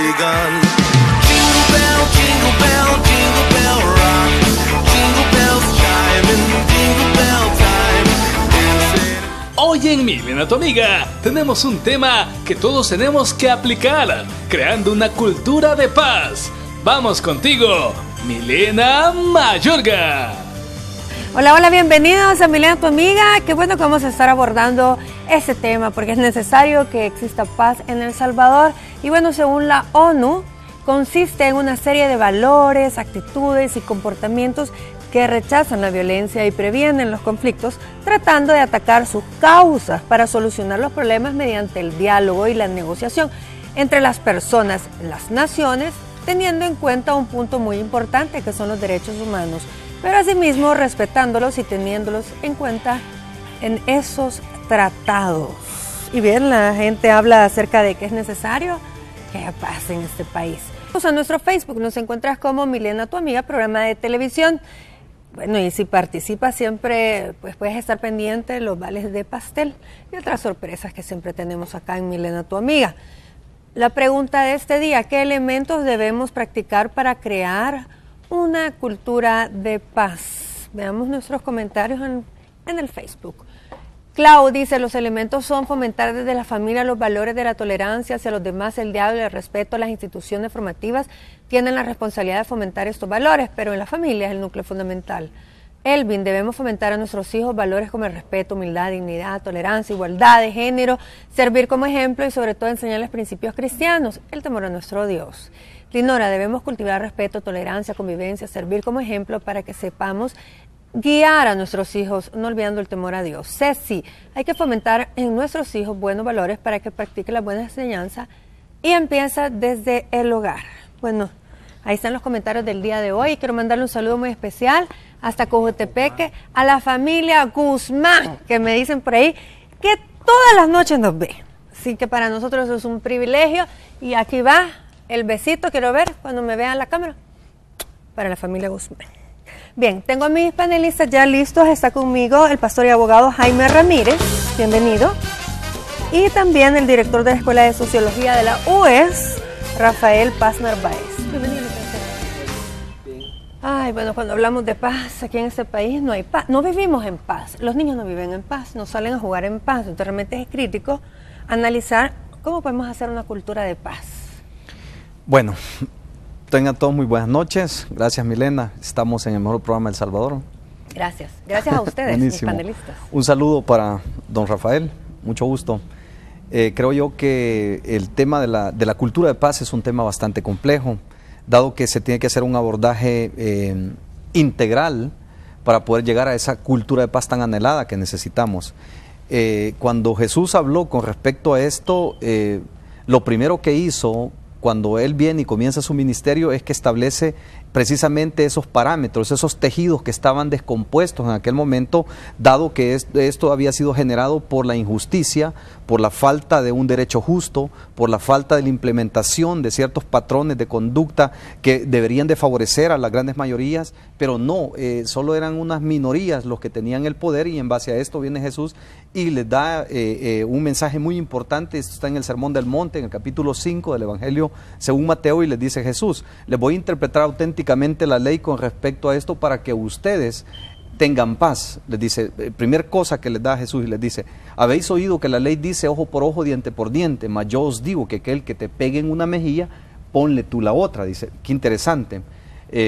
begun. Jingle bell rock. Jingle bells chime in jingle bell time. Hoy en Milena, tu amiga, tenemos un tema que todos tenemos que aplicar, creando una cultura de paz. Vamos contigo, Milena Mayorga. Hola, hola, bienvenidos a Milena, tu amiga. Qué bueno que vamos a estar abordando este tema porque es necesario que exista paz en El Salvador. Y bueno, según la ONU, consiste en una serie de valores, actitudes y comportamientos que rechazan la violencia y previenen los conflictos, tratando de atacar sus causas para solucionar los problemas mediante el diálogo y la negociación entre las personas, las naciones, teniendo en cuenta un punto muy importante que son los derechos humanos, pero asimismo respetándolos y teniéndolos en cuenta en esos tratados. Y bien, la gente habla acerca de que es necesario que haya paz en este país. A nuestro Facebook nos encuentras como Milena, tu amiga, programa de televisión. Bueno, y si participas siempre, pues puedes estar pendiente de los vales de pastel y otras sorpresas que siempre tenemos acá en Milena, tu amiga. La pregunta de este día: ¿qué elementos debemos practicar para crear una cultura de paz? Veamos nuestros comentarios en el Facebook. Clau dice: los elementos son fomentar desde la familia los valores de la tolerancia hacia los demás, el diálogo y el respeto. Las instituciones formativas tienen la responsabilidad de fomentar estos valores, pero en la familia es el núcleo fundamental. Elvin: debemos fomentar a nuestros hijos valores como el respeto, humildad, dignidad, tolerancia, igualdad de género, servir como ejemplo y sobre todo enseñarles principios cristianos, el temor a nuestro Dios. Linora: debemos cultivar respeto, tolerancia, convivencia, servir como ejemplo para que sepamos guiar a nuestros hijos, no olvidando el temor a Dios. Ceci: hay que fomentar en nuestros hijos buenos valores para que practiquen la buena enseñanza y empieza desde el hogar. Bueno, ahí están los comentarios del día de hoy. Quiero mandarle un saludo muy especial hasta Cojutepeque a la familia Guzmán, que me dicen por ahí que todas las noches nos ve. Así que para nosotros eso es un privilegio. Y aquí va el besito, quiero ver cuando me vean la cámara, para la familia Guzmán. Bien, tengo a mis panelistas ya listos. Está conmigo el pastor y abogado Jaime Ramírez, bienvenido. Y también el director de la Escuela de Sociología de la UES, Rafael Paz Narváez. Bienvenido. Ay, bueno, cuando hablamos de paz, aquí en este país no hay paz. No vivimos en paz. Los niños no viven en paz, no salen a jugar en paz. Entonces realmente es crítico analizar cómo podemos hacer una cultura de paz. Bueno, tengan todos muy buenas noches. Gracias, Milena. Estamos en el mejor programa de El Salvador. Gracias. Gracias a ustedes, mis panelistas. Un saludo para don Rafael. Mucho gusto. Creo yo que el tema de la cultura de paz es un tema bastante complejo, dado que se tiene que hacer un abordaje integral para poder llegar a esa cultura de paz tan anhelada que necesitamos. Cuando Jesús habló con respecto a esto, lo primero que hizo cuando Él viene y comienza su ministerio es que establece precisamente esos parámetros, esos tejidos que estaban descompuestos en aquel momento, dado que esto había sido generado por la injusticia, por la falta de un derecho justo, por la falta de la implementación de ciertos patrones de conducta que deberían de favorecer a las grandes mayorías, pero no, solo eran unas minorías los que tenían el poder, y en base a esto viene Jesús y les da un mensaje muy importante. Esto está en el Sermón del Monte, en el capítulo 5 del Evangelio según Mateo, y les dice Jesús: les voy a interpretar auténticamente la ley con respecto a esto para que ustedes tengan paz. Les dice, primer cosa que les da Jesús, y les dice: habéis oído que la ley dice ojo por ojo, diente por diente, mas yo os digo que aquel que te pegue en una mejilla, ponle tú la otra. Dice, qué interesante.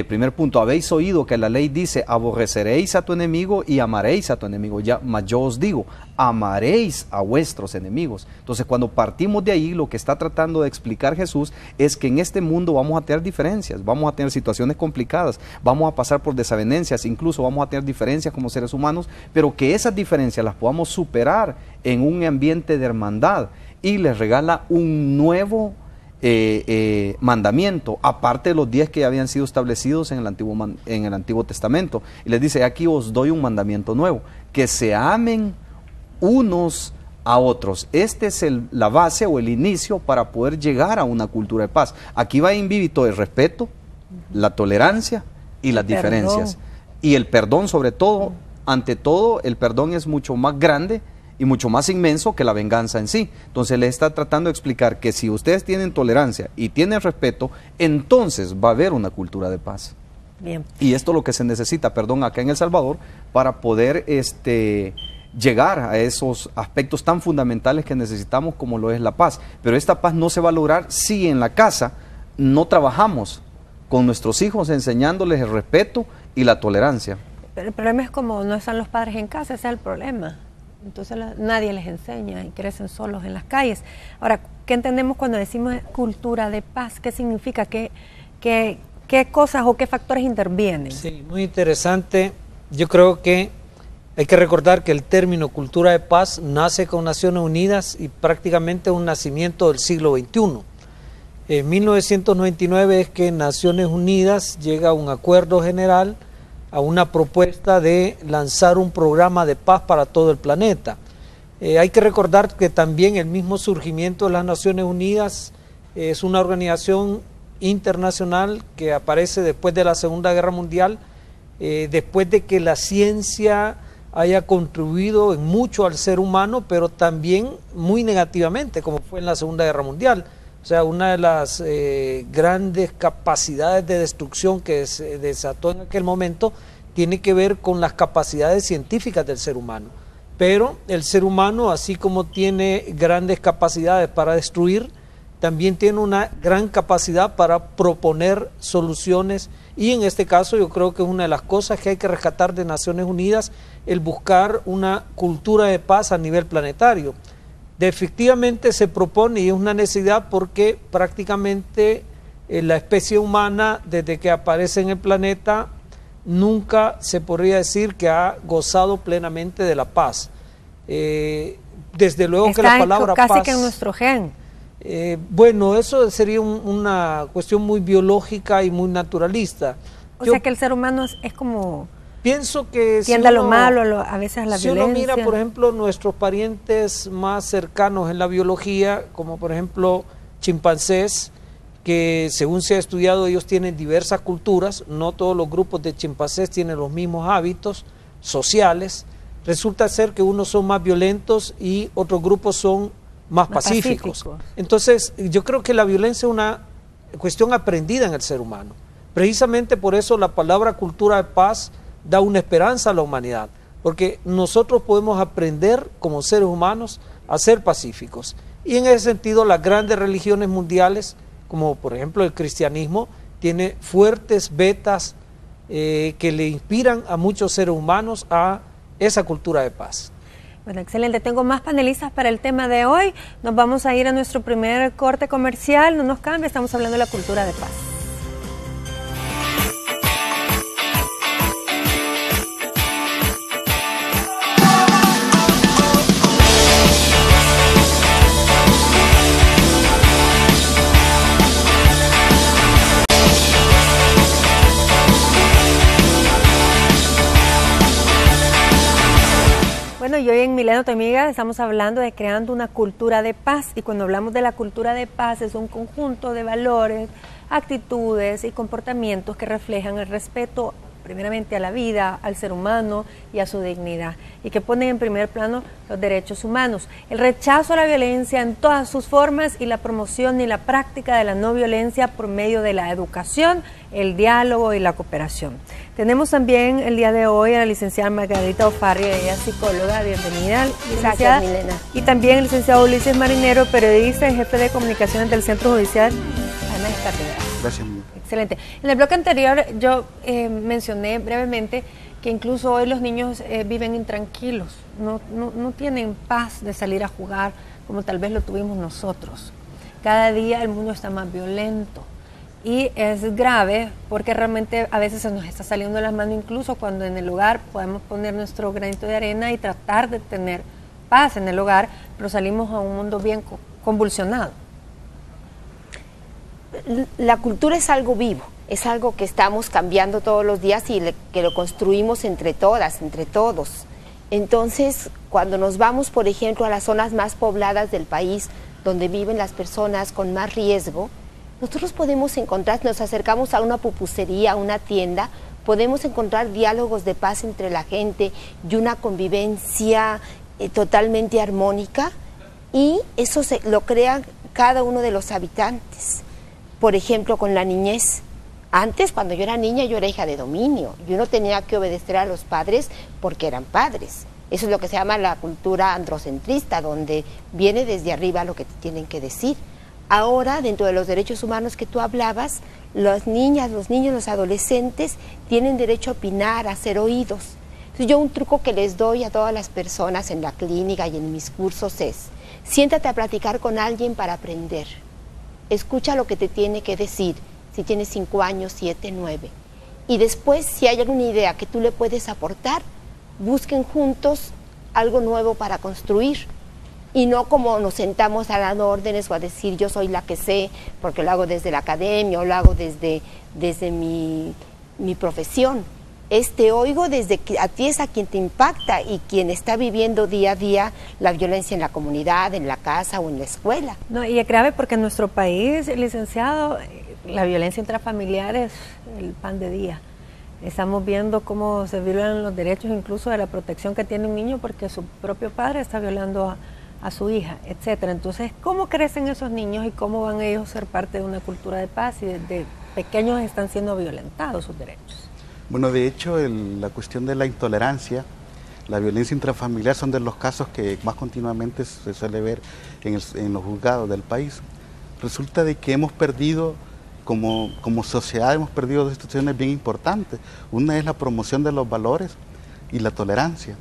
Primer punto: habéis oído que la ley dice aborreceréis a tu enemigo y amaréis a tu enemigo, mas yo os digo, amaréis a vuestros enemigos. Entonces, cuando partimos de ahí, lo que está tratando de explicar Jesús es que en este mundo vamos a tener diferencias, vamos a tener situaciones complicadas, vamos a pasar por desavenencias, incluso vamos a tener diferencias como seres humanos, pero que esas diferencias las podamos superar en un ambiente de hermandad, y les regala un nuevo mandamiento, aparte de los 10 que habían sido establecidos en el Antiguo Testamento, y les dice: aquí os doy un mandamiento nuevo, que se amen unos a otros. Este es la base o el inicio para poder llegar a una cultura de paz. Aquí va invicto el respeto, la tolerancia y las diferencias, y el perdón. Sobre todo, ante todo, el perdón es mucho más grande y mucho más inmenso que la venganza en sí. Entonces le está tratando de explicar que si ustedes tienen tolerancia y tienen respeto, entonces va a haber una cultura de paz. Bien. Y esto es lo que se necesita, perdón, acá en El Salvador, para poder llegar a esos aspectos tan fundamentales que necesitamos como lo es la paz. Pero esta paz no se va a lograr si en la casa no trabajamos con nuestros hijos enseñándoles el respeto y la tolerancia. Pero el problema es como no están los padres en casa, ese es el problema. Entonces nadie les enseña y crecen solos en las calles. Ahora, ¿qué entendemos cuando decimos cultura de paz? ¿Qué significa? ¿Qué cosas o qué factores intervienen? Sí, muy interesante. Yo creo que hay que recordar que el término cultura de paz nace con Naciones Unidas y prácticamente un nacimiento del siglo XXI. En 1999 es que Naciones Unidas llega a un acuerdo general, a una propuesta de lanzar un programa de paz para todo el planeta. Hay que recordar que también el mismo surgimiento de las Naciones Unidas es una organización internacional que aparece después de la Segunda Guerra Mundial, después de que la ciencia haya contribuido en mucho al ser humano, pero también muy negativamente, como fue en la Segunda Guerra Mundial. O sea, una de las grandes capacidades de destrucción que se desató en aquel momento tiene que ver con las capacidades científicas del ser humano. Pero el ser humano, así como tiene grandes capacidades para destruir, también tiene una gran capacidad para proponer soluciones, y en este caso yo creo que es una de las cosas que hay que rescatar de Naciones Unidas, el buscar una cultura de paz a nivel planetario. Efectivamente se propone, y es una necesidad porque prácticamente la especie humana, desde que aparece en el planeta, nunca se podría decir que ha gozado plenamente de la paz. Desde luego que la palabra casi paz... que en nuestro gen. Bueno, eso sería una cuestión muy biológica y muy naturalista. O sea que el ser humano es como... Pienso que tiende a lo malo, a veces a la violencia. Si uno mira, por ejemplo, nuestros parientes más cercanos en la biología, como por ejemplo chimpancés, que según se ha estudiado ellos tienen diversas culturas, no todos los grupos de chimpancés tienen los mismos hábitos sociales, resulta ser que unos son más violentos y otros grupos son más pacíficos. Entonces yo creo que la violencia es una cuestión aprendida en el ser humano. Precisamente por eso la palabra cultura de paz da una esperanza a la humanidad, porque nosotros podemos aprender como seres humanos a ser pacíficos. Y en ese sentido las grandes religiones mundiales, como por ejemplo el cristianismo, tiene fuertes vetas que le inspiran a muchos seres humanos a esa cultura de paz. Bueno, excelente. Tengo más panelistas para el tema de hoy. Nos vamos a ir a nuestro primer corte comercial. No nos cambie, estamos hablando de la cultura de paz. Bueno, y hoy en Milenio tu Amiga estamos hablando de creando una cultura de paz, y cuando hablamos de la cultura de paz es un conjunto de valores, actitudes y comportamientos que reflejan el respeto primeramente a la vida, al ser humano y a su dignidad, y que ponen en primer plano los derechos humanos, el rechazo a la violencia en todas sus formas y la promoción y la práctica de la no violencia por medio de la educación, el diálogo y la cooperación. Tenemos también el día de hoy a la licenciada Margarita Ofarri, ella es psicóloga, bienvenida, licenciada. Gracias, Milena. Y también el licenciado Ulises Marinero, periodista y jefe de comunicaciones del Centro Judicial Ana Escatedra. Gracias, Milena. Excelente. En el bloque anterior yo mencioné brevemente que incluso hoy los niños viven intranquilos, no tienen paz de salir a jugar como tal vez lo tuvimos nosotros. Cada día el mundo está más violento y es grave porque realmente a veces se nos está saliendo de las manos, incluso cuando en el hogar podemos poner nuestro granito de arena y tratar de tener paz en el hogar, pero salimos a un mundo bien convulsionado. La cultura es algo vivo, es algo que estamos cambiando todos los días y que lo construimos entre todas, entre todos. Entonces, cuando nos vamos, por ejemplo, a las zonas más pobladas del país, donde viven las personas con más riesgo, nosotros podemos encontrar, nos acercamos a una pupusería, a una tienda, podemos encontrar diálogos de paz entre la gente y una convivencia totalmente armónica, y eso lo crean cada uno de los habitantes. Por ejemplo, con la niñez. Antes, cuando yo era niña, yo era hija de dominio. Yo no tenía que obedecer a los padres porque eran padres. Eso es lo que se llama la cultura androcentrista, donde viene desde arriba lo que te tienen que decir. Ahora, dentro de los derechos humanos que tú hablabas, las niñas, los niños, los adolescentes tienen derecho a opinar, a ser oídos. Entonces, yo un truco que les doy a todas las personas en la clínica y en mis cursos es: siéntate a platicar con alguien para aprender. Escucha lo que te tiene que decir, si tienes 5 años, 7, 9. Y después, si hay alguna idea que tú le puedes aportar, busquen juntos algo nuevo para construir. Y no como nos sentamos a dar órdenes o a decir yo soy la que sé, porque lo hago desde la academia o lo hago desde mi profesión. Te oigo desde que a ti es a quien te impacta y quien está viviendo día a día la violencia en la comunidad, en la casa o en la escuela. No, y es grave porque en nuestro país, licenciado, la violencia intrafamiliar es el pan de día. Estamos viendo cómo se violan los derechos incluso de la protección que tiene un niño porque su propio padre está violando a su hija, etcétera. Entonces, ¿cómo crecen esos niños y cómo van ellos a ser parte de una cultura de paz si desde pequeños están siendo violentados sus derechos? Bueno, de hecho, la cuestión de la intolerancia, la violencia intrafamiliar son de los casos que más continuamente se suele ver en los juzgados del país. Resulta de que hemos perdido, como sociedad, hemos perdido dos instituciones bien importantes. Una es la promoción de los valores y la tolerancia.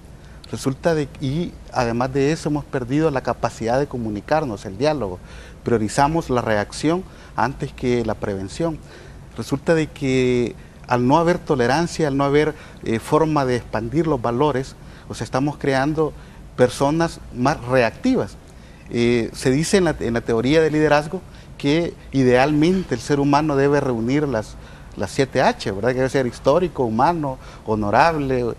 Y además de eso hemos perdido la capacidad de comunicarnos, el diálogo. Priorizamos la reacción antes que la prevención. Resulta de que al no haber tolerancia, al no haber forma de expandir los valores, o sea, estamos creando personas más reactivas. Se dice en la teoría del liderazgo que idealmente el ser humano debe reunir las 7 H, ¿verdad? Que debe ser histórico, humano, honorable,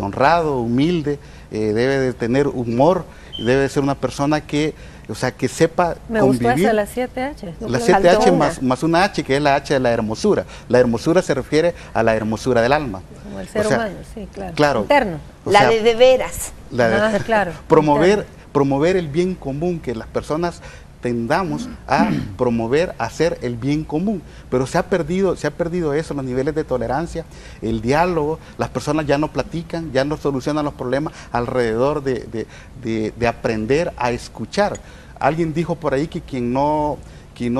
honrado, humilde, debe de tener humor, debe de ser una persona que sepa Me convivir. gustó esa, las 7 H. Las 7 H más una H, que es la H de la hermosura. La hermosura se refiere a la hermosura del alma. Como el ser humano, sí, claro. Claro. Interno. La de veras. Claro. Promover el bien común, que las personas tendamos a promover, a hacer el bien común, pero se ha perdido eso, los niveles de tolerancia, el diálogo, las personas ya no platican, ya no solucionan los problemas alrededor de aprender a escuchar. Alguien dijo por ahí que quien no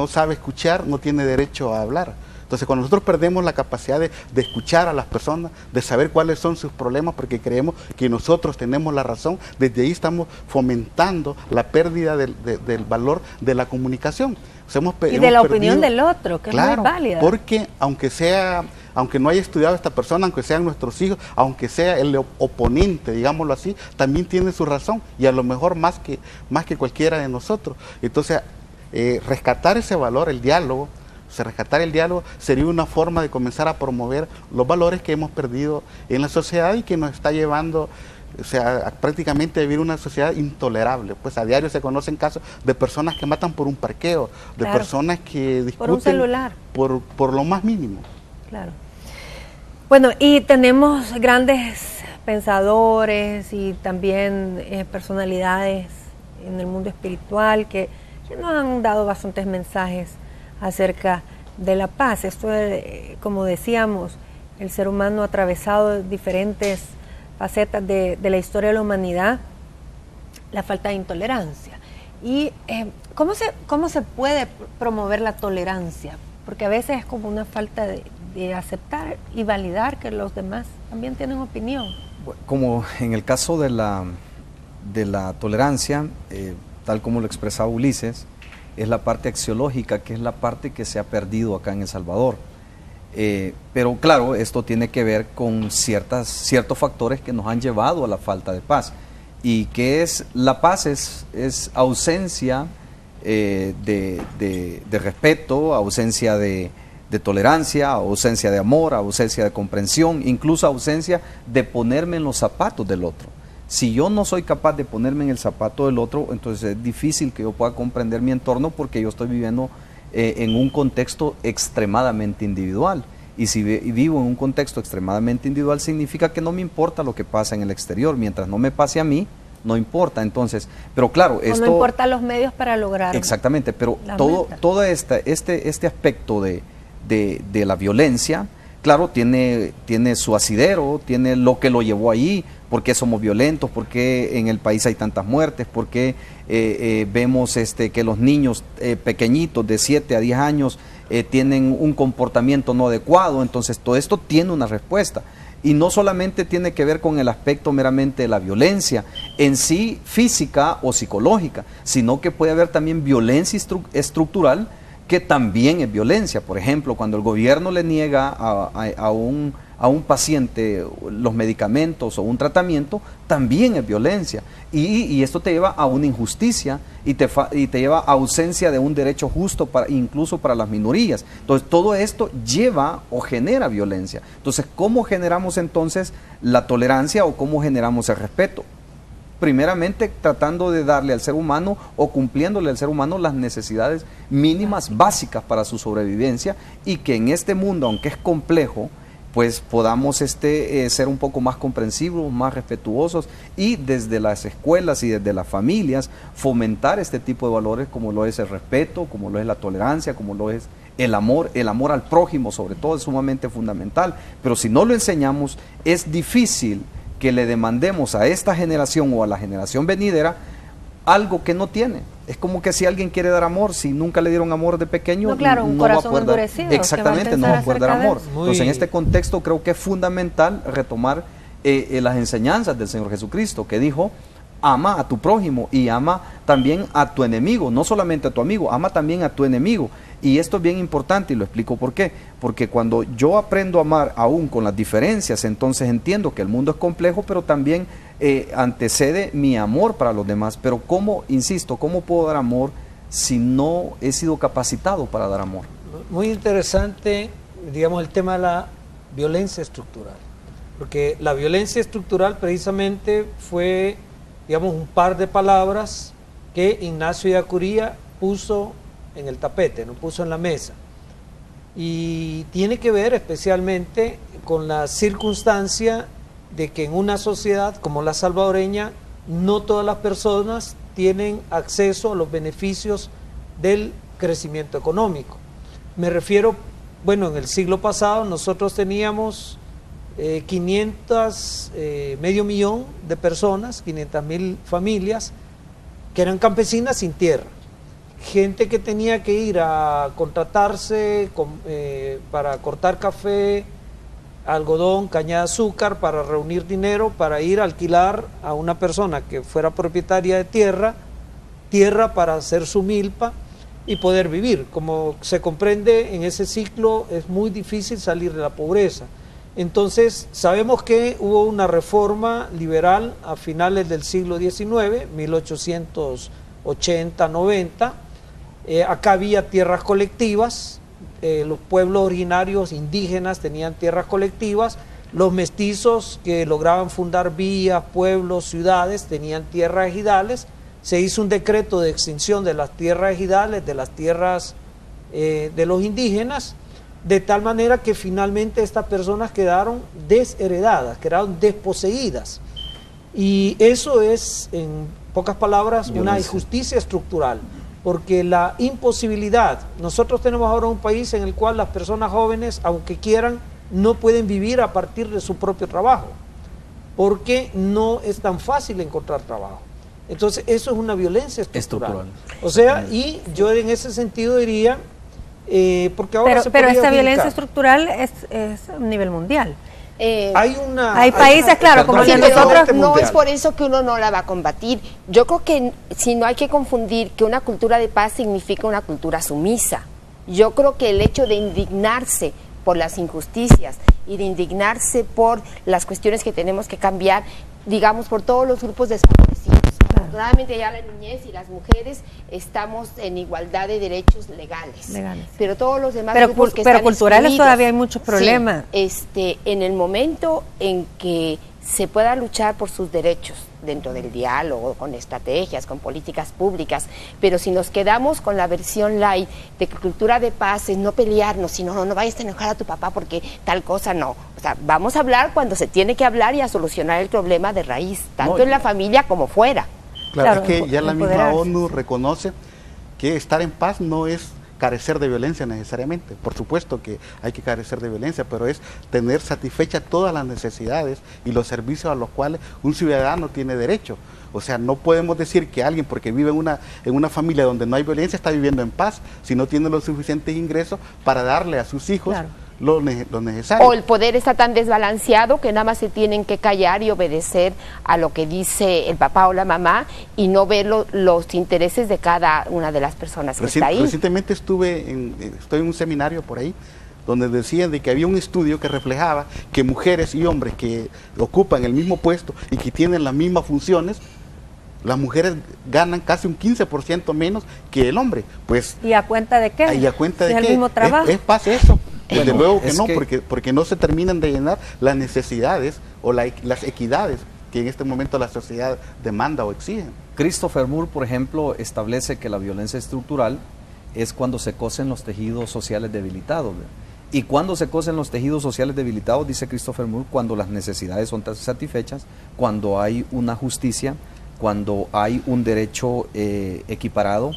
sabe escuchar no tiene derecho a hablar. Entonces, cuando nosotros perdemos la capacidad de escuchar a las personas, de saber cuáles son sus problemas, porque creemos que nosotros tenemos la razón, desde ahí estamos fomentando la pérdida del valor de la comunicación. O sea, y de la opinión del otro, que claro, es muy válida. Porque aunque no haya estudiado esta persona, aunque sean nuestros hijos, aunque sea el oponente, digámoslo así, también tiene su razón, y a lo mejor más que cualquiera de nosotros. Entonces, rescatar ese valor, el diálogo, rescatar el diálogo sería una forma de comenzar a promover los valores que hemos perdido en la sociedad y que nos está llevando, prácticamente a vivir una sociedad intolerable. Pues a diario se conocen casos de personas que matan por un parqueo, de personas que discuten por un celular, por lo más mínimo. Claro. Bueno, y tenemos grandes pensadores y también personalidades en el mundo espiritual que nos han dado bastantes mensajes acerca de la paz. Esto, como decíamos, el ser humano ha atravesado diferentes facetas de la historia de la humanidad, la falta de intolerancia. Y ¿cómo se puede promover la tolerancia? Porque a veces es como una falta de aceptar y validar que los demás también tienen opinión. Como en el caso de la tolerancia, tal como lo expresaba Ulises, es la parte axiológica, que es la parte que se ha perdido acá en El Salvador. Pero claro, esto tiene que ver con ciertos factores que nos han llevado a la falta de paz. ¿Y qué es la paz? Es ausencia de respeto, ausencia de tolerancia, ausencia de amor, ausencia de comprensión, incluso ausencia de ponerme en los zapatos del otro. Si yo no soy capaz de ponerme en el zapato del otro, entonces es difícil que yo pueda comprender mi entorno porque yo estoy viviendo en un contexto extremadamente individual. Y si vivo en un contexto extremadamente individual, significa que no me importa lo que pasa en el exterior. Mientras no me pase a mí, no importa. Entonces, pero claro, O no importa los medios para lograr. Exactamente, pero la todo meta. este aspecto de la violencia, claro, tiene su asidero, tiene lo que lo llevó ahí, por qué somos violentos, por qué en el país hay tantas muertes, por qué vemos que los niños pequeñitos de 7 a 10 años tienen un comportamiento no adecuado. Entonces todo esto tiene una respuesta. Y no solamente tiene que ver con el aspecto meramente de la violencia en sí, física o psicológica, sino que puede haber también violencia estructural, que también es violencia. Por ejemplo, cuando el gobierno le niega a un paciente los medicamentos o un tratamiento, también es violencia. Y esto te lleva a una injusticia y te lleva a ausencia de un derecho justo incluso para las minorías. Entonces, todo esto lleva o genera violencia. Entonces, ¿cómo generamos entonces la tolerancia o cómo generamos el respeto? Primeramente, tratando de darle al ser humano o cumpliéndole al ser humano las necesidades mínimas básicas para su sobrevivencia, y que en este mundo, aunque es complejo, pues podamos ser un poco más comprensivos, más respetuosos, y desde las escuelas y desde las familias fomentar este tipo de valores, como lo es el respeto, como lo es la tolerancia, como lo es el amor al prójimo, sobre todo, es sumamente fundamental. Pero si no lo enseñamos, es difícil que le demandemos a esta generación o a la generación venidera algo que no tiene. Es como que si alguien quiere dar amor, si nunca le dieron amor de pequeño, No, claro, un no va a corazón poder dar. endurecido. Exactamente, no va a poder dar amor. Entonces, en Muy- este contexto creo que es fundamental retomar las enseñanzas del Señor Jesucristo, que dijo: ama a tu prójimo y ama también a tu enemigo, no solamente a tu amigo, ama también a tu enemigo. Y esto es bien importante, y lo explico por qué. Porque cuando yo aprendo a amar aún con las diferencias, entonces entiendo que el mundo es complejo, pero también antecede mi amor para los demás. Pero ¿cómo, insisto, cómo puedo dar amor si no he sido capacitado para dar amor? Muy interesante, digamos, el tema de la violencia estructural, porque la violencia estructural precisamente fue, digamos, un par de palabras que Ignacio de Acuría puso en el tapete, no puso en la mesa, y tiene que ver especialmente con la circunstancia de que en una sociedad como la salvadoreña no todas las personas tienen acceso a los beneficios del crecimiento económico. Me refiero, bueno, en el siglo pasado nosotros teníamos 500.000 millón de personas, 500.000 familias que eran campesinas sin tierra, gente que tenía que ir a contratarse para cortar café, algodón, caña de azúcar, para reunir dinero, para ir a alquilar a una persona que fuera propietaria de tierra para hacer su milpa y poder vivir. Como se comprende, en ese ciclo es muy difícil salir de la pobreza. Entonces, sabemos que hubo una reforma liberal a finales del siglo XIX, 1880-90. Acá había tierras colectivas, los pueblos originarios indígenas tenían tierras colectivas, los mestizos que lograban fundar vías, pueblos, ciudades, tenían tierras ejidales. Se hizo un decreto de extinción de las tierras ejidales, de las tierras de los indígenas, de tal manera que finalmente estas personas quedaron desheredadas, quedaron desposeídas. Y eso es, en pocas palabras, una injusticia estructural, porque la imposibilidad, nosotros tenemos ahora un país en el cual las personas jóvenes, aunque quieran, no pueden vivir a partir de su propio trabajo, porque no es tan fácil encontrar trabajo. Entonces eso es una violencia estructural. O sea, y yo en ese sentido diría, porque ahora pero esta violencia estructural es a nivel mundial. Hay países, claro, como Sí, el de pero nosotros. no es por eso que uno no la va a combatir. Yo creo que si no hay que confundir que una cultura de paz significa una cultura sumisa. Yo creo que el hecho de indignarse por las injusticias y de indignarse por las cuestiones que tenemos que cambiar, digamos, por todos los grupos desfavorecidos. Afortunadamente ya la niñez y las mujeres estamos en igualdad de derechos legales. Pero todos los demás grupos que pero están culturales excluidos, todavía hay muchos problemas. sí, en el momento en que se pueda luchar por sus derechos dentro del diálogo, con estrategias, con políticas públicas, pero si nos quedamos con la versión light de que cultura de paz es no pelearnos, sino no vayas a enojar a tu papá porque tal cosa no. O sea, vamos a hablar cuando se tiene que hablar y a solucionar el problema de raíz, tanto en la familia como fuera. Claro, es que ya la misma ONU reconoce que estar en paz no es carecer de violencia necesariamente. Por supuesto que hay que carecer de violencia, pero es tener satisfechas todas las necesidades y los servicios a los cuales un ciudadano tiene derecho. O sea, no podemos decir que alguien porque vive en una familia donde no hay violencia está viviendo en paz, si no tiene los suficientes ingresos para darle a sus hijos lo necesario. O el poder está tan desbalanceado que nada más se tienen que callar y obedecer a lo que dice el papá o la mamá y no ver los intereses de cada una de las personas que está ahí. Recientemente estoy en un seminario por ahí donde decían de que había un estudio que reflejaba que mujeres y hombres que ocupan el mismo puesto y que tienen las mismas funciones, las mujeres ganan casi un 15% menos que el hombre. Pues, ¿y a cuenta de qué? ¿Y a cuenta de qué? ¿El mismo trabajo? Es paz eso. Desde Bueno, luego que no, porque no se terminan de llenar las necesidades o las equidades que en este momento la sociedad demanda o exige. Christopher Moore, por ejemplo, establece que la violencia estructural es cuando se cosen los tejidos sociales debilitados. ¿Ve? Y cuando se cosen los tejidos sociales debilitados, dice Christopher Moore, cuando las necesidades son satisfechas, cuando hay una justicia, cuando hay un derecho equiparado,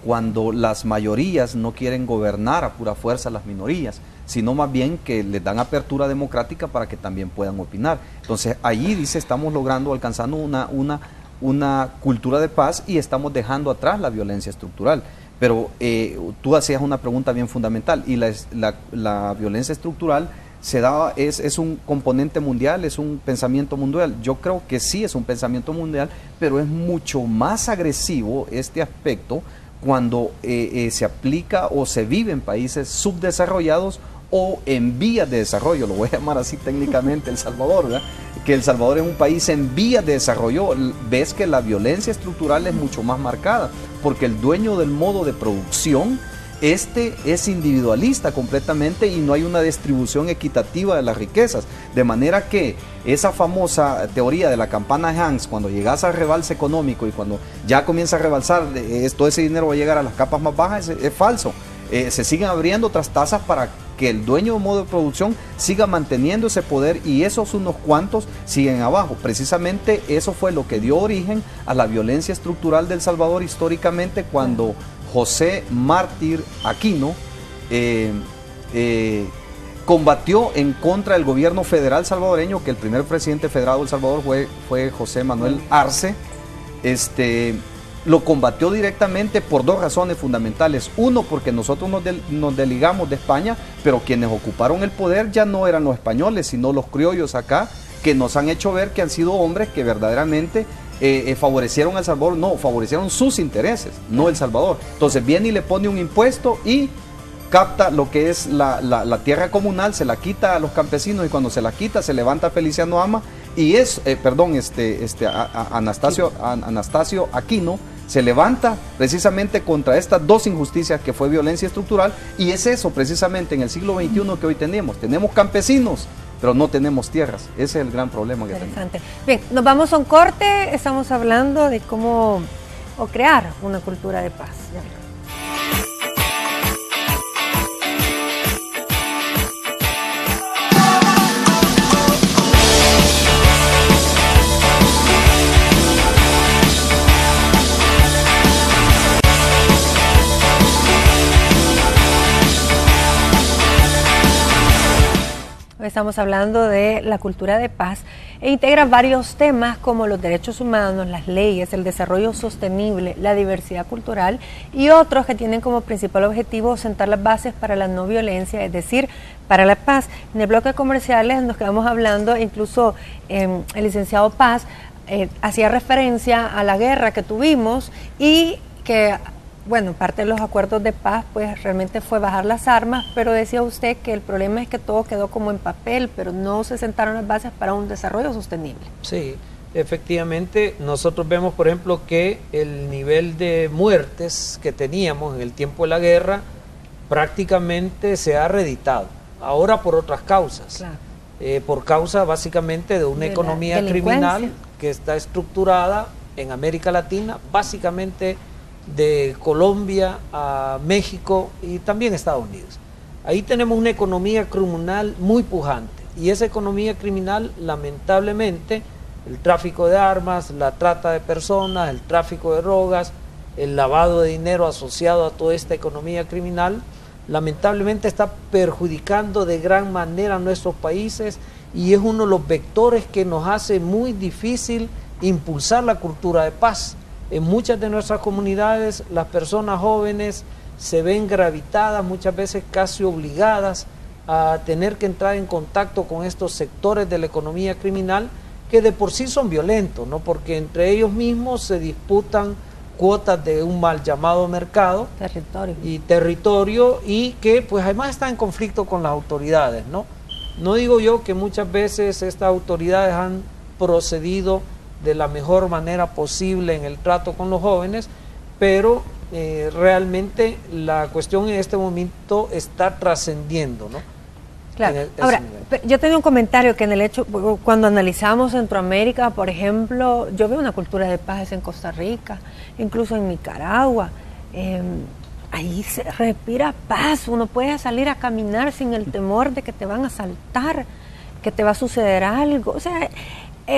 cuando las mayorías no quieren gobernar a pura fuerza a las minorías, sino más bien que les dan apertura democrática para que también puedan opinar. Entonces allí dice, estamos logrando, alcanzando una cultura de paz y estamos dejando atrás la violencia estructural. Pero tú hacías una pregunta bien fundamental, y la violencia estructural es un componente mundial, es un pensamiento mundial. Yo creo que sí es un pensamiento mundial, pero es mucho más agresivo este aspecto cuando se aplica o se vive en países subdesarrollados o en vías de desarrollo, lo voy a llamar así técnicamente, El Salvador, ¿verdad? Que El Salvador es un país en vías de desarrollo. Ves que la violencia estructural es mucho más marcada, porque el dueño del modo de producción es individualista completamente y no hay una distribución equitativa de las riquezas, de manera que esa famosa teoría de la campana de Hans, cuando llegas al rebalse económico y cuando ya comienza a rebalsar, todo ese dinero va a llegar a las capas más bajas, es falso. Se siguen abriendo otras tasas para que el dueño del modo de producción siga manteniendo ese poder y esos unos cuantos siguen abajo. Precisamente eso fue lo que dio origen a la violencia estructural de El Salvador históricamente, cuando José Mártir Aquino combatió en contra del gobierno federal salvadoreño, que el primer presidente federal de El Salvador fue José Manuel Arce. Lo combatió directamente por dos razones fundamentales. Uno, porque nosotros nos desligamos de España, pero quienes ocuparon el poder ya no eran los españoles, sino los criollos acá, que nos han hecho ver que han sido hombres que verdaderamente favorecieron a El Salvador, no, favorecieron sus intereses, no El Salvador. Entonces viene y le pone un impuesto y capta lo que es la tierra comunal, se la quita a los campesinos, y cuando se la quita se levanta Feliciano Ama y Anastasio Aquino se levanta precisamente contra estas dos injusticias que fue violencia estructural, y es eso precisamente en el siglo XXI que hoy tenemos campesinos, pero no tenemos tierras. Ese es el gran problema que tenemos. Bien, nos vamos a un corte, estamos hablando de cómo crear una cultura de paz. Estamos hablando de la cultura de paz e integra varios temas como los derechos humanos, las leyes, el desarrollo sostenible, la diversidad cultural y otros que tienen como principal objetivo sentar las bases para la no violencia, es decir, para la paz. En el bloque de comerciales nos quedamos hablando, incluso el licenciado Paz hacía referencia a la guerra que tuvimos y que... Bueno, parte de los acuerdos de paz pues realmente fue bajar las armas, pero decía usted que el problema es que todo quedó como en papel, pero no se sentaron las bases para un desarrollo sostenible. Sí, efectivamente, nosotros vemos, por ejemplo, que el nivel de muertes que teníamos en el tiempo de la guerra prácticamente se ha reeditado, ahora por otras causas. Claro. por causa básicamente de una De la economía delincuencia. criminal que está estructurada en América Latina, básicamente de Colombia a México y también Estados Unidos. Ahí tenemos una economía criminal muy pujante, y esa economía criminal, lamentablemente, el tráfico de armas, la trata de personas, el tráfico de drogas, el lavado de dinero asociado a toda esta economía criminal, lamentablemente está perjudicando de gran manera a nuestros países, y es uno de los vectores que nos hace muy difícil impulsar la cultura de paz. En muchas de nuestras comunidades las personas jóvenes se ven gravitadas, muchas veces casi obligadas a tener que entrar en contacto con estos sectores de la economía criminal, que de por sí son violentos, ¿no? Porque entre ellos mismos se disputan cuotas de un mal llamado mercado y territorio, y que pues además está en conflicto con las autoridades, ¿no? No digo yo que muchas veces estas autoridades han procedido de la mejor manera posible en el trato con los jóvenes, pero realmente la cuestión en este momento está trascendiendo, ¿no? Claro. Ahora, yo tenía un comentario que en el hecho, cuando analizamos Centroamérica, por ejemplo, yo veo una cultura de paz en Costa Rica, incluso en Nicaragua. Ahí se respira paz, uno puede salir a caminar sin el temor de que te van a asaltar, que te va a suceder algo. O sea,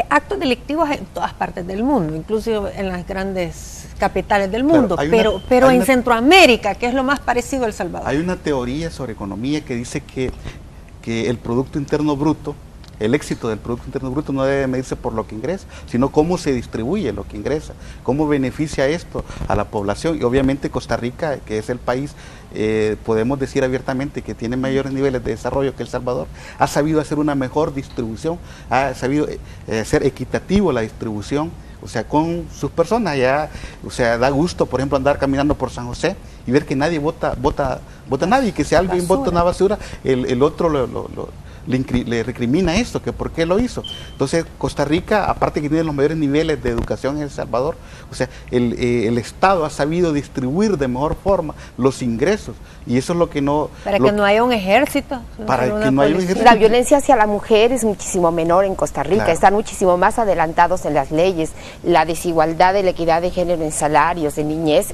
actos delictivos en todas partes del mundo, incluso en las grandes capitales del mundo, Claro, pero en Centroamérica, que es lo más parecido a El Salvador. Hay una teoría sobre economía que dice que el Producto Interno Bruto, el éxito del Producto Interno Bruto no debe medirse por lo que ingresa, sino cómo se distribuye lo que ingresa, cómo beneficia esto a la población. Y obviamente Costa Rica, que es el país, podemos decir abiertamente que tiene mayores niveles de desarrollo que El Salvador, ha sabido hacer una mejor distribución, ha sabido ser equitativo la distribución, o sea, con sus personas. Ya, o sea, da gusto, por ejemplo, andar caminando por San José y ver que nadie vota a nadie, que si alguien vota una basura, el otro le recrimina esto, que por qué lo hizo. Entonces, Costa Rica, aparte que tiene los mayores niveles de educación en El Salvador, o sea, el Estado ha sabido distribuir de mejor forma los ingresos, y eso es lo que no... Para que no haya un ejército. Para que no haya un ejército. La violencia hacia la mujer es muchísimo menor en Costa Rica, Claro. Están muchísimo más adelantados en las leyes, la desigualdad de la equidad de género en salarios, en niñez,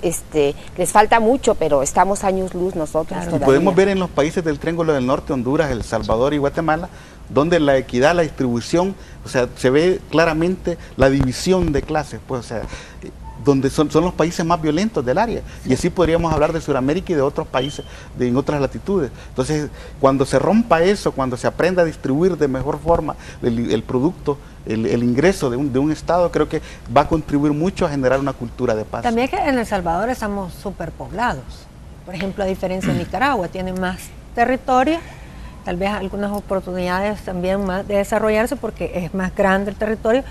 les falta mucho, pero estamos años luz nosotros Claro. Y todavía. podemos ver en los países del Triángulo del Norte, Honduras, El Salvador y Guatemala, donde la equidad, la distribución, o sea, se ve claramente la división de clases, pues, o sea, donde son los países más violentos del área. Y así podríamos hablar de Sudamérica y de otros países en otras latitudes. Entonces, cuando se rompa eso, cuando se aprenda a distribuir de mejor forma el producto, el ingreso de un Estado, creo que va a contribuir mucho a generar una cultura de paz. También que en El Salvador estamos superpoblados. Por ejemplo, a diferencia de Nicaragua, tiene más territorio, tal vez algunas oportunidades también más de desarrollarse porque es más grande el territorio,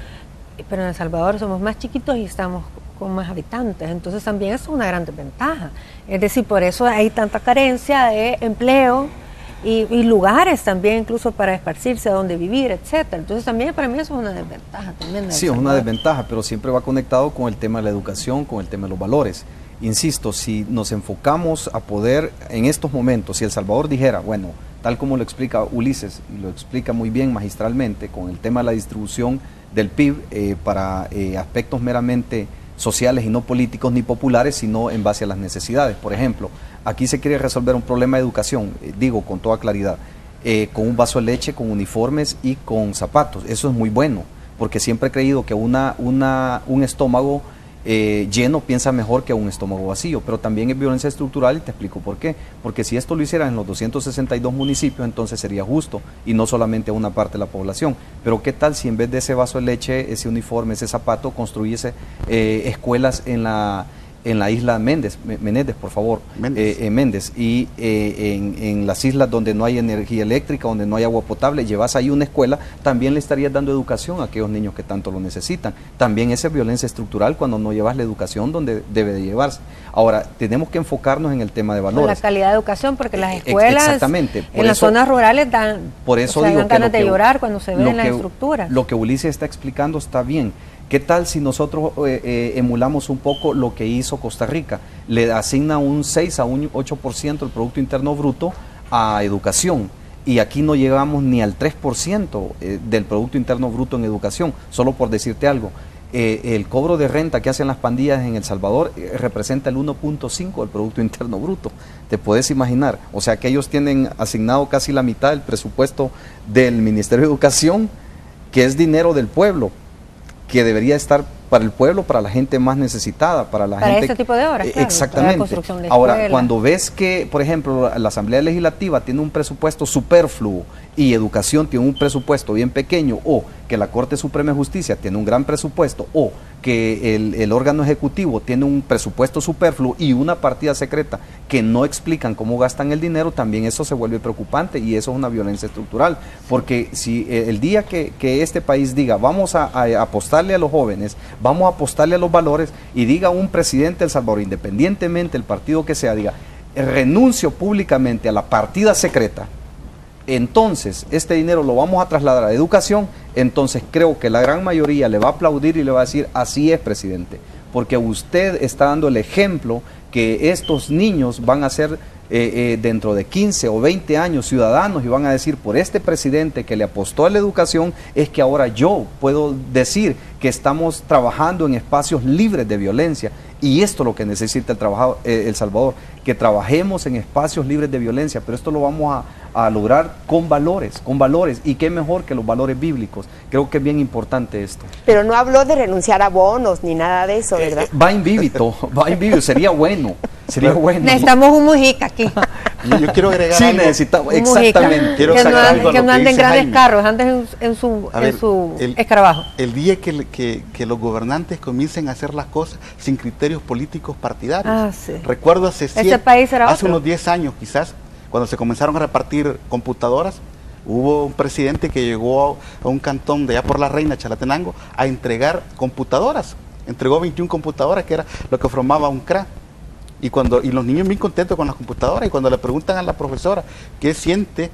pero en El Salvador somos más chiquitos y estamos con más habitantes, entonces también es una gran desventaja. Es decir, por eso hay tanta carencia de empleo y lugares también, incluso para esparcirse, a donde vivir, etcétera. Entonces también para mí eso es una desventaja también. Sí, es una desventaja, pero siempre va conectado con el tema de la educación, con el tema de los valores. Insisto, si nos enfocamos a poder, en estos momentos, si El Salvador dijera, bueno, tal como lo explica Ulises, y lo explica muy bien magistralmente, con el tema de la distribución del PIB para aspectos meramente sociales y no políticos ni populares, sino en base a las necesidades. Por ejemplo, aquí se quiere resolver un problema de educación, digo con toda claridad, con un vaso de leche, con uniformes y con zapatos. Eso es muy bueno, porque siempre he creído que un estómago lleno piensa mejor que un estómago vacío, pero también es violencia estructural y te explico por qué. Porque si esto lo hicieran en los 262 municipios, entonces sería justo y no solamente a una parte de la población. Pero qué tal si en vez de ese vaso de leche, ese uniforme, ese zapato, construyese escuelas en la isla Menéndez, por favor, Méndez, y en las islas donde no hay energía eléctrica, donde no hay agua potable, llevas ahí una escuela, también le estarías dando educación a aquellos niños que tanto lo necesitan. También esa es violencia estructural cuando no llevas la educación donde debe de llevarse. Ahora, tenemos que enfocarnos en el tema de valores. La calidad de educación, porque las escuelas exactamente, en las zonas rurales dan, por eso dan digo ganas de llorar cuando se ven las estructuras. Lo que Ulises está explicando está bien. ¿Qué tal si nosotros emulamos un poco lo que hizo Costa Rica? Le asigna un 6 a un 8% del Producto Interno Bruto a educación. y aquí no llegamos ni al 3% del Producto Interno Bruto en educación, solo por decirte algo. El cobro de renta que hacen las pandillas en El Salvador representa el 1.5 del Producto Interno Bruto. Te puedes imaginar, o sea que ellos tienen asignado casi la mitad del presupuesto del Ministerio de Educación, que es dinero del pueblo, que debería estar para el pueblo, para la gente más necesitada, para la gente... Para ese tipo de obras, claro, exactamente. para la construcción de Ahora, escuelas. cuando ves que, por ejemplo, la Asamblea Legislativa tiene un presupuesto superfluo y educación tiene un presupuesto bien pequeño, o que la Corte Suprema de Justicia tiene un gran presupuesto, o que el órgano ejecutivo tiene un presupuesto superfluo y una partida secreta que no explican cómo gastan el dinero, también eso se vuelve preocupante y eso es una violencia estructural, porque si el día que este país diga vamos a apostarle a los jóvenes, vamos a apostarle a los valores, y diga un presidente de El Salvador, independientemente del partido que sea, diga renuncio públicamente a la partida secreta, entonces este dinero lo vamos a trasladar a educación, entonces creo que la gran mayoría le va a aplaudir y le va a decir así es, presidente, porque usted está dando el ejemplo que estos niños van a ser dentro de 15 o 20 años ciudadanos y van a decir, por este presidente que le apostó a la educación, es que ahora yo puedo decir que estamos trabajando en espacios libres de violencia, y esto es lo que necesita El Salvador, que trabajemos en espacios libres de violencia, pero esto lo vamos a lograr con valores, y qué mejor que los valores bíblicos. Creo que es bien importante esto. Pero no habló de renunciar a bonos ni nada de eso, ¿verdad? Va in vivito, sería bueno, Necesitamos un Mujica aquí. Yo quiero agregar sí, algo. necesitamos, Un Mujica. exactamente. Quiero Que no, sacar algo a lo que no que anden dice grandes Jaime. carros, anden en su escarabajo. El día que los gobernantes comiencen a hacer las cosas sin criterios políticos partidarios. Ah, sí. Recuerdo hace país era hace otro. unos 10 años quizás, cuando se comenzaron a repartir computadoras, hubo un presidente que llegó a un cantón de allá por la Reina, Chalatenango, a entregar computadoras. Entregó 21 computadoras, que era lo que formaba un CRA. Y los niños bien contentos con las computadoras, y cuando le preguntan a la profesora qué siente,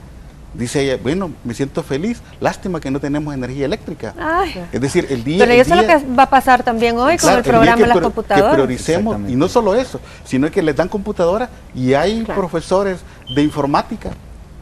dice ella, bueno, me siento feliz, lástima que no tenemos energía eléctrica. Ay. Es decir, el día... Pero eso es lo que va a pasar también hoy con Claro, el programa día de las que computadoras. prioricemos, y no solo eso, sino que les dan computadoras y hay profesores de informática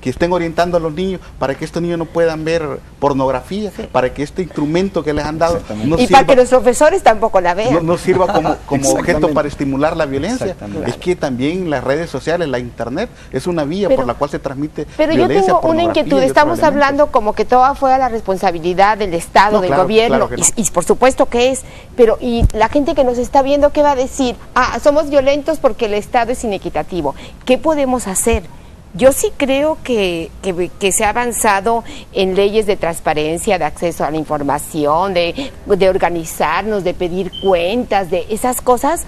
que estén orientando a los niños para que estos niños no puedan ver pornografía, para que este instrumento que les han dado no Y sirva, para que los profesores tampoco la vean. no sirva como objeto Exactamente. para estimular la violencia. Exactamente. Es que también las redes sociales, la internet, es una vía Pero- por la cual se transmite Pero yo violencia, tengo una pornografía inquietud, y otros estamos elementos. hablando como que todo fue a la responsabilidad del Estado, No, del claro, gobierno, claro que no. y por supuesto que es, pero y la gente que nos está viendo, ¿qué va a decir? Ah, somos violentos porque el Estado es inequitativo. ¿Qué podemos hacer? Yo sí creo que se ha avanzado en leyes de transparencia, de acceso a la información, de organizarnos, de pedir cuentas, de esas cosas,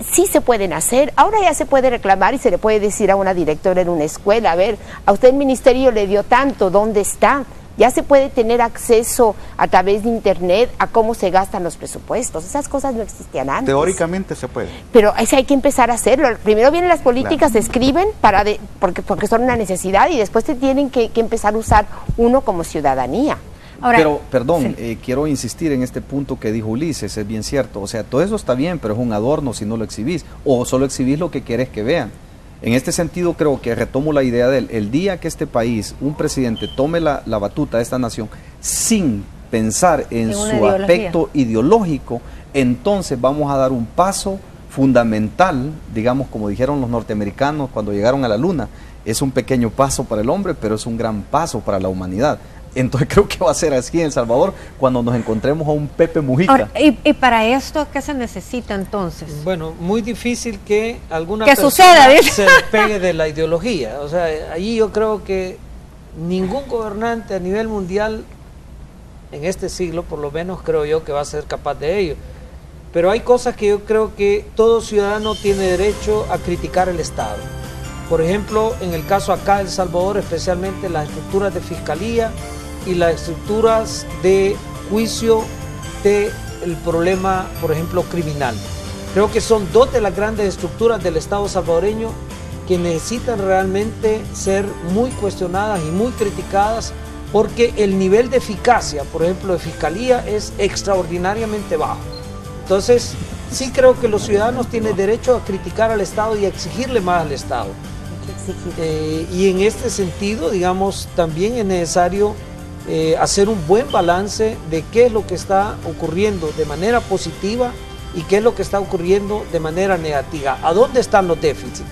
sí se pueden hacer. Ahora ya se puede reclamar y se le puede decir a una directora en una escuela, a ver, a usted el ministerio le dio tanto, ¿dónde está? Ya se puede tener acceso a través de internet a cómo se gastan los presupuestos. Esas cosas no existían antes. Teóricamente se puede. Pero eso hay que empezar a hacerlo. Primero vienen las políticas, se escriben porque son una necesidad, y después se tienen que empezar a usar uno como ciudadanía. Ahora, Pero, perdón, sí. quiero insistir en este punto que dijo Ulises, es bien cierto. O sea, todo eso está bien, pero es un adorno si no lo exhibís, o solo exhibís lo que quieres que vean. En este sentido, creo que retomo la idea del el día que este país, un presidente, tome la batuta de esta nación sin pensar en En una su ideología. aspecto ideológico, entonces vamos a dar un paso fundamental, digamos, como dijeron los norteamericanos cuando llegaron a la luna. Es un pequeño paso para el hombre, pero es un gran paso para la humanidad. Entonces creo que va a ser así en El Salvador cuando nos encontremos a un Pepe Mujica. Ahora, y para esto, ¿qué se necesita entonces? Bueno, muy difícil que alguna Que persona suceda, dice. se despegue de la ideología. O sea, ahí yo creo que ningún gobernante a nivel mundial en este siglo, por lo menos creo yo, que va a ser capaz de ello. Pero hay cosas que yo creo que todo ciudadano tiene derecho a criticar el Estado. Por ejemplo, en el caso acá de El Salvador, especialmente las estructuras de fiscalía y las estructuras de juicio del problema, por ejemplo, criminal. Creo que son dos de las grandes estructuras del Estado salvadoreño que necesitan realmente ser muy cuestionadas y muy criticadas, porque el nivel de eficacia, por ejemplo, de fiscalía es extraordinariamente bajo. Entonces, sí creo que los ciudadanos tienen derecho a criticar al Estado y a exigirle más al Estado. Y en este sentido, digamos, también es necesario hacer un buen balance de qué es lo que está ocurriendo de manera positiva y qué es lo que está ocurriendo de manera negativa, a dónde están los déficits.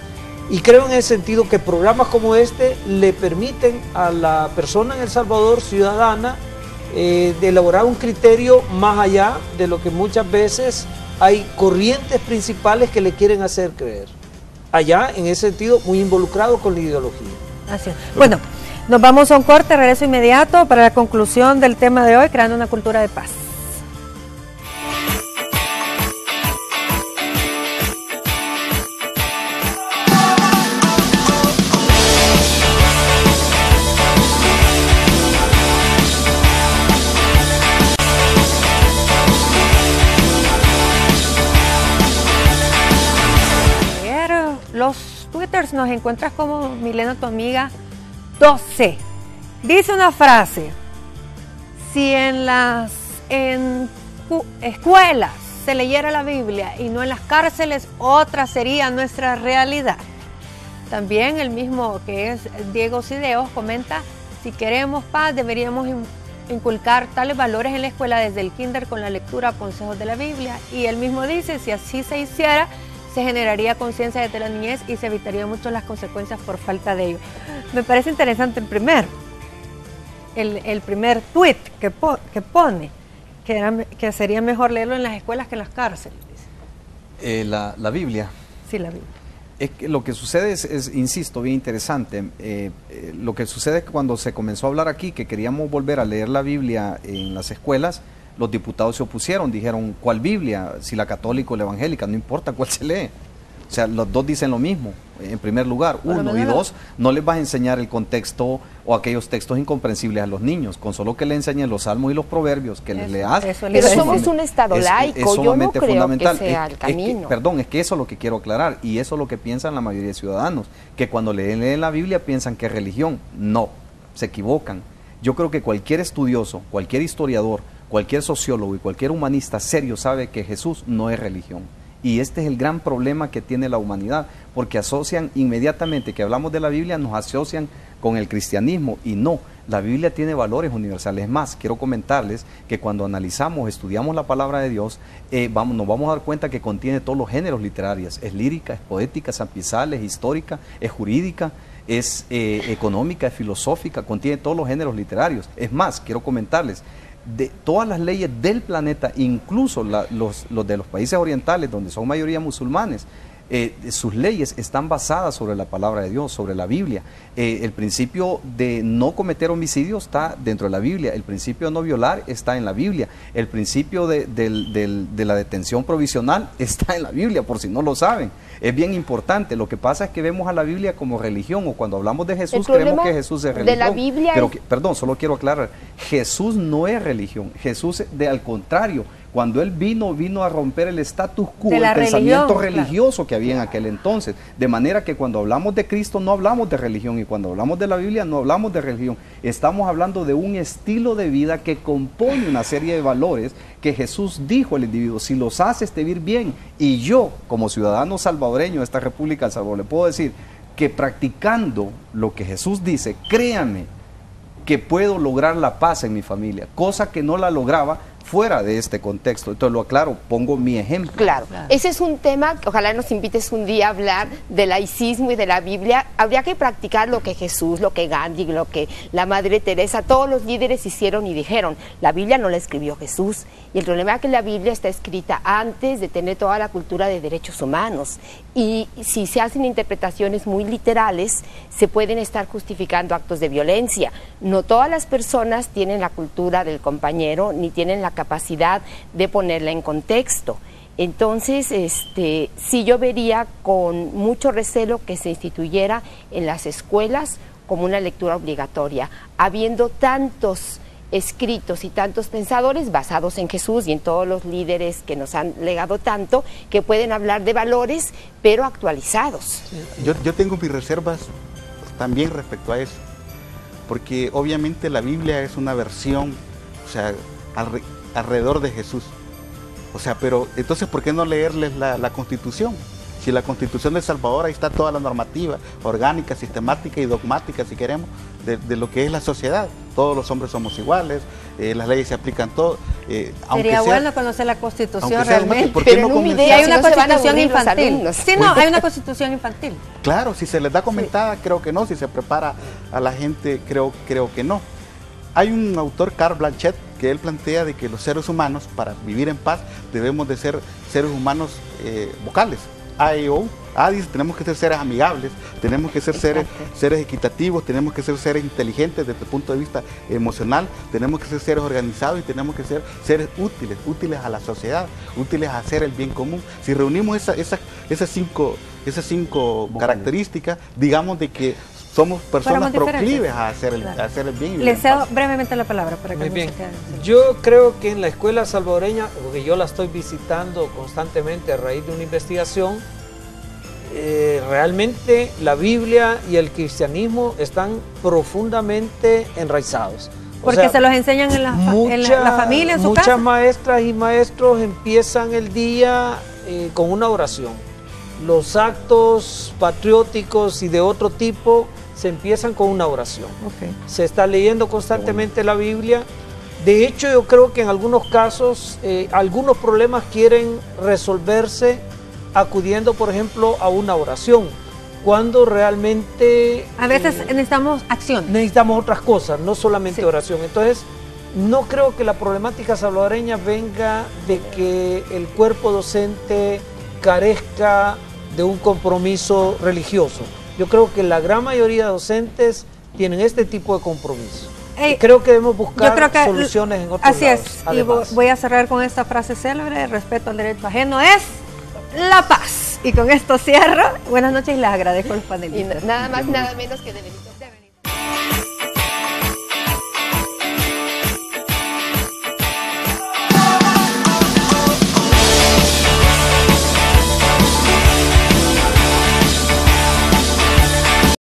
Y creo en ese sentido que programas como este le permiten a la persona en El Salvador, ciudadana, de elaborar un criterio más allá de lo que muchas veces hay corrientes principales que le quieren hacer creer. Allá, en ese sentido, muy involucrado con la ideología. Así es. Bueno, nos vamos a un corte, regreso inmediato para la conclusión del tema de hoy, creando una cultura de paz. Los twitters nos encuentras como Milena tu amiga 12. Dice una frase: si en las escuelas se leyera la Biblia y no en las cárceles, otra sería nuestra realidad. También el mismo, que es Diego Cideos, comenta: si queremos paz, deberíamos inculcar tales valores en la escuela desde el kinder con la lectura, consejos de la Biblia. Y él mismo dice: si así se hiciera, se generaría conciencia desde la niñez y se evitarían mucho las consecuencias por falta de ello. Me parece interesante el primer tweet que pone, que sería mejor leerlo en las escuelas que en las cárceles. La Biblia. Sí, la Biblia. Es que lo que sucede es, insisto, bien interesante. Lo que sucede es que cuando se comenzó a hablar aquí que queríamos volver a leer la Biblia en las escuelas, los diputados se opusieron, dijeron: ¿cuál Biblia? Si la católica o la evangélica, no importa cuál se lee. O sea, los dos dicen lo mismo, en primer lugar. Uno, y dos, no les vas a enseñar el contexto o aquellos textos incomprensibles a los niños, con solo que le enseñen los salmos y los proverbios, que les leas. Pero somos un estado laico, yo no creo que sea el camino. Perdón, es que eso es lo que quiero aclarar, y eso es lo que piensan la mayoría de ciudadanos, que cuando leen la Biblia piensan que es religión. No, se equivocan. Yo creo que cualquier estudioso, cualquier historiador, cualquier sociólogo y cualquier humanista serio sabe que Jesús no es religión. Y este es el gran problema que tiene la humanidad, porque asocian inmediatamente que hablamos de la Biblia, nos asocian con el cristianismo, y no, la Biblia tiene valores universales. Es más, quiero comentarles que cuando analizamos, estudiamos la palabra de Dios, nos vamos a dar cuenta que contiene todos los géneros literarios. Es lírica, es poética, es ampisal, es histórica, es jurídica, es económica, es filosófica, contiene todos los géneros literarios. Es más, quiero comentarles, de todas las leyes del planeta, incluso los de los países orientales, donde son mayoría musulmanes, sus leyes están basadas sobre la palabra de Dios, sobre la Biblia. El principio de no cometer homicidio está dentro de la Biblia, el principio de no violar está en la Biblia, el principio de la detención provisional está en la Biblia, por si no lo saben. Es bien importante. Lo que pasa es que vemos a la Biblia como religión, o cuando hablamos de Jesús creemos que Jesús es religión. De la Biblia pero perdón, solo quiero aclarar, Jesús no es religión. Jesús, al contrario, cuando Él vino a romper el status quo, el pensamiento religioso que había en aquel entonces. De manera que cuando hablamos de Cristo no hablamos de religión, y cuando hablamos de la Biblia no hablamos de religión. Estamos hablando de un estilo de vida que compone una serie de valores que Jesús dijo al individuo: si los haces te vivir bien. Y yo, como ciudadano salvadoreño de esta República del Salvador, le puedo decir que practicando lo que Jesús dice, créanme que puedo lograr la paz en mi familia, cosa que no la lograba fuera de este contexto. Entonces lo aclaro, pongo mi ejemplo. Claro, ese es un tema que ojalá nos invites un día a hablar del laicismo y de la Biblia. Habría que practicar lo que Jesús, lo que Gandhi, lo que la Madre Teresa, todos los líderes hicieron y dijeron. La Biblia no la escribió Jesús, y el problema es que la Biblia está escrita antes de tener toda la cultura de derechos humanos, y si se hacen interpretaciones muy literales se pueden estar justificando actos de violencia. No todas las personas tienen la cultura del compañero, ni tienen la capacidad de ponerla en contexto. Entonces, sí, yo vería con mucho recelo que se instituyera en las escuelas como una lectura obligatoria, habiendo tantos escritos y tantos pensadores basados en Jesús y en todos los líderes que nos han legado tanto, que pueden hablar de valores, pero actualizados. Yo tengo mis reservas también respecto a eso, porque obviamente la Biblia es una versión, o sea, alrededor de Jesús. O sea, pero entonces, ¿por qué no leerles la Constitución? Si la Constitución de El Salvador, ahí está toda la normativa orgánica, sistemática y dogmática, si queremos, de lo que es la sociedad. Todos los hombres somos iguales, las leyes se aplican todos. Sería bueno conocer la Constitución sea, realmente. ¿por qué Pero no en un comenzar? Y hay Si una no se van a Constitución aburrir los infantil. alumnos. Sí, no, hay una Constitución infantil. Claro, si se les da comentada, creo que no. Si se prepara a la gente, creo que no. Hay un autor, Carl Blanchett, que él plantea de que los seres humanos, para vivir en paz, debemos de ser seres humanos vocales. A, E, O. A dice, tenemos que ser seres amigables, tenemos que ser seres equitativos, tenemos que ser seres inteligentes desde el punto de vista emocional, tenemos que ser seres organizados y tenemos que ser seres útiles a la sociedad, útiles a hacer el bien común. Si reunimos esas cinco características, digamos de que somos personas proclives a hacer el bien. Le cedo brevemente la palabra para que Muy no bien. se quede. Yo creo que en la escuela salvadoreña, porque yo la estoy visitando constantemente a raíz de una investigación, realmente la Biblia y el cristianismo están profundamente enraizados. Porque se los enseñan en la familia, en su casa. Muchas maestras y maestros empiezan el día con una oración. Los actos patrióticos y de otro tipo se empiezan con una oración. Okay. Se está leyendo constantemente la Biblia. De hecho, yo creo que en algunos casos, algunos problemas quieren resolverse acudiendo, por ejemplo, a una oración, cuando realmente... A veces necesitamos acción. Necesitamos otras cosas, no solamente oración. Entonces, no creo que la problemática salvadoreña venga de que el cuerpo docente carezca de un compromiso religioso. Yo creo que la gran mayoría de docentes tienen este tipo de compromiso. Y creo que debemos buscar soluciones en otros lados. Así es, además. Y voy a cerrar con esta frase célebre: el respeto al derecho ajeno es la paz. Y con esto cierro. Buenas noches y les agradezco a los panelistas. Y nada más, nada menos que de Benito.